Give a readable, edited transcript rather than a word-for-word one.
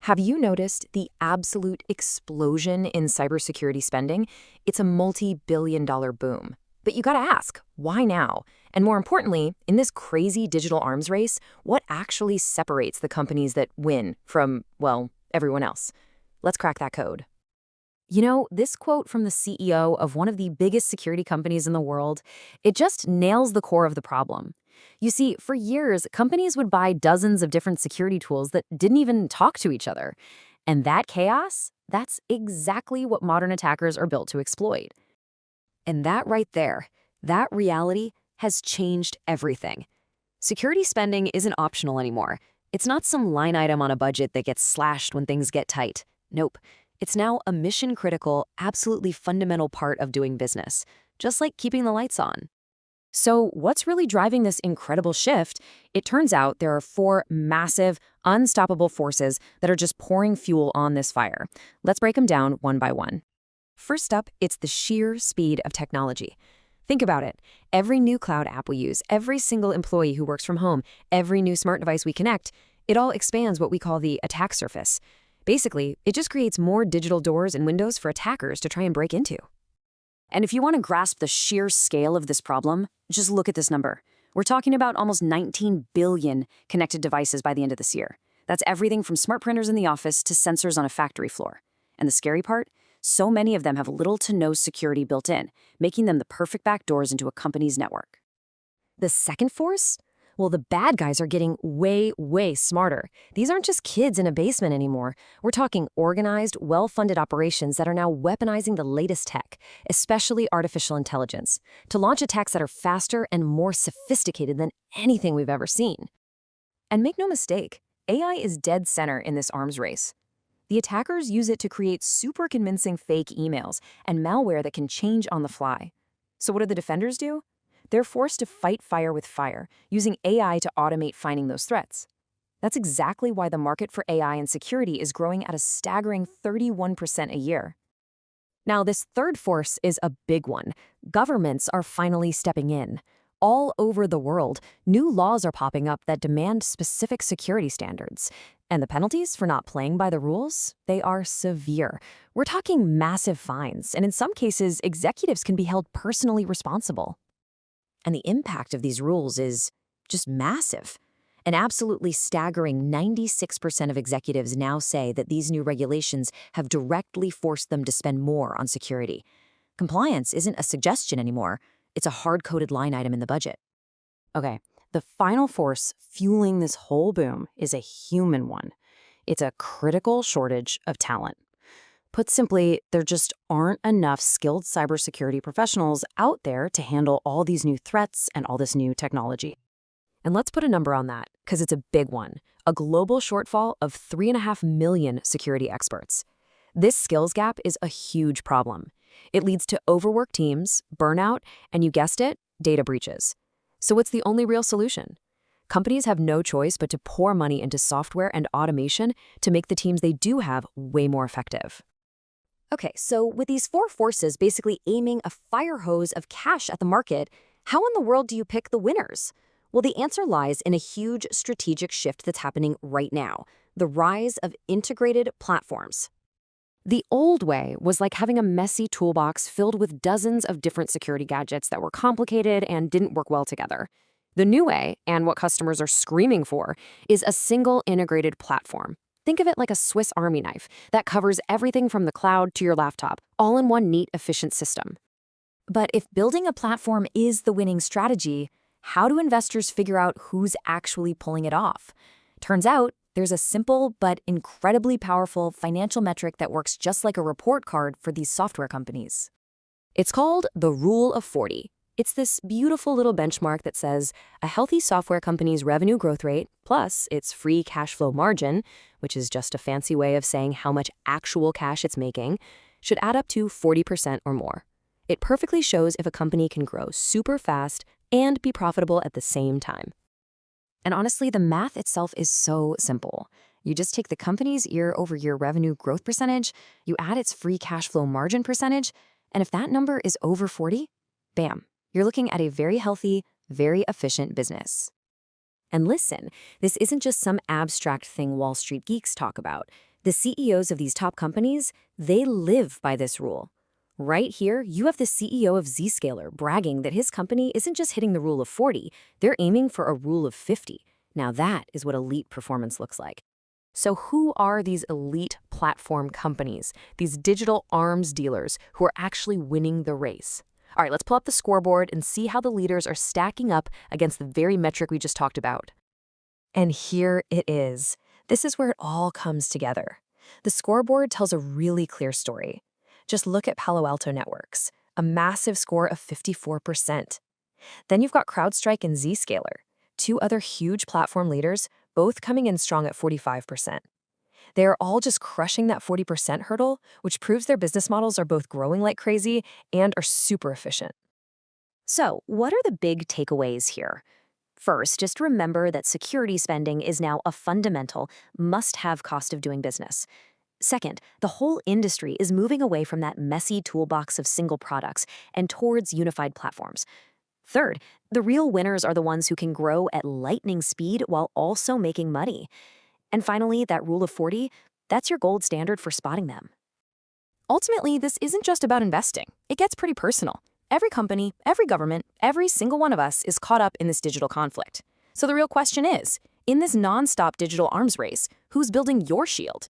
Have you noticed the absolute explosion in cybersecurity spending? It's a multi-billion-dollar boom. But you gotta ask, why now? And more importantly, in this crazy digital arms race, what actually separates the companies that win from, well, everyone else? Let's crack that code. You know, this quote from the CEO of one of the biggest security companies in the world, it just nails the core of the problem. You see, for years, companies would buy dozens of different security tools that didn't even talk to each other. And that chaos, that's exactly what modern attackers are built to exploit. And that right there, that reality has changed everything. Security spending isn't optional anymore. It's not some line item on a budget that gets slashed when things get tight. Nope. It's now a mission-critical, absolutely fundamental part of doing business, just like keeping the lights on. So what's really driving this incredible shift? It turns out there are four massive, unstoppable forces that are just pouring fuel on this fire. Let's break them down one by one. First up, it's the sheer speed of technology. Think about it. Every new cloud app we use, every single employee who works from home, every new smart device we connect, it all expands what we call the attack surface. Basically, it just creates more digital doors and windows for attackers to try and break into. And if you want to grasp the sheer scale of this problem, just look at this number. We're talking about almost 19 billion connected devices by the end of this year. That's everything from smart printers in the office to sensors on a factory floor. And the scary part? So many of them have little to no security built in, making them the perfect backdoors into a company's network. The second force? Well, the bad guys are getting way, way smarter. These aren't just kids in a basement anymore. We're talking organized, well-funded operations that are now weaponizing the latest tech, especially artificial intelligence, to launch attacks that are faster and more sophisticated than anything we've ever seen. And make no mistake, AI is dead center in this arms race. The attackers use it to create super convincing fake emails and malware that can change on the fly. So what do the defenders do? They're forced to fight fire with fire, using AI to automate finding those threats. That's exactly why the market for AI and security is growing at a staggering 31% a year. Now, this third force is a big one. Governments are finally stepping in. All over the world, new laws are popping up that demand specific security standards. And the penalties for not playing by the rules? They are severe. We're talking massive fines, and in some cases, executives can be held personally responsible. And the impact of these rules is just massive. An absolutely staggering 96% of executives now say that these new regulations have directly forced them to spend more on security. Compliance isn't a suggestion anymore. It's a hard-coded line item in the budget. Okay, the final force fueling this whole boom is a human one. It's a critical shortage of talent. Put simply, there just aren't enough skilled cybersecurity professionals out there to handle all these new threats and all this new technology. And let's put a number on that, because it's a big one. A global shortfall of 3.5 million security experts. This skills gap is a huge problem. It leads to overworked teams, burnout, and you guessed it, data breaches. So what's the only real solution? Companies have no choice but to pour money into software and automation to make the teams they do have way more effective. Okay, so with these four forces basically aiming a fire hose of cash at the market, how in the world do you pick the winners? Well, the answer lies in a huge strategic shift that's happening right now, the rise of integrated platforms. The old way was like having a messy toolbox filled with dozens of different security gadgets that were complicated and didn't work well together. The new way, and what customers are screaming for, is a single integrated platform. Think of it like a Swiss Army knife that covers everything from the cloud to your laptop, all in one neat, efficient system. But if building a platform is the winning strategy, how do investors figure out who's actually pulling it off? Turns out, there's a simple but incredibly powerful financial metric that works just like a report card for these software companies. It's called the Rule of 40. It's this beautiful little benchmark that says a healthy software company's revenue growth rate plus its free cash flow margin, which is just a fancy way of saying how much actual cash it's making, should add up to 40% or more. It perfectly shows if a company can grow super fast and be profitable at the same time. And honestly, the math itself is so simple. You just take the company's year-over-year revenue growth percentage, you add its free cash flow margin percentage, and if that number is over 40, bam, you're looking at a very healthy, very efficient business. And listen, this isn't just some abstract thing Wall Street geeks talk about. The CEOs of these top companies, they live by this rule. Right here, you have the CEO of Zscaler bragging that his company isn't just hitting the rule of 40, they're aiming for a rule of 50. Now that is what elite performance looks like. So who are these elite platform companies, these digital arms dealers who are actually winning the race? All right, let's pull up the scoreboard and see how the leaders are stacking up against the very metric we just talked about. And here it is. This is where it all comes together. The scoreboard tells a really clear story. Just look at Palo Alto Networks, a massive score of 54%. Then you've got CrowdStrike and Zscaler, two other huge platform leaders, both coming in strong at 45%. They are all just crushing that 40% hurdle, which proves their business models are both growing like crazy and are super efficient. So, what are the big takeaways here? First, just remember that security spending is now a fundamental, must-have cost of doing business. Second, the whole industry is moving away from that messy toolbox of single products and towards unified platforms. Third, the real winners are the ones who can grow at lightning speed while also making money. And finally, that rule of 40, that's your gold standard for spotting them. Ultimately, this isn't just about investing. It gets pretty personal. Every company, every government, every single one of us is caught up in this digital conflict. So the real question is, in this non-stop digital arms race, who's building your shield?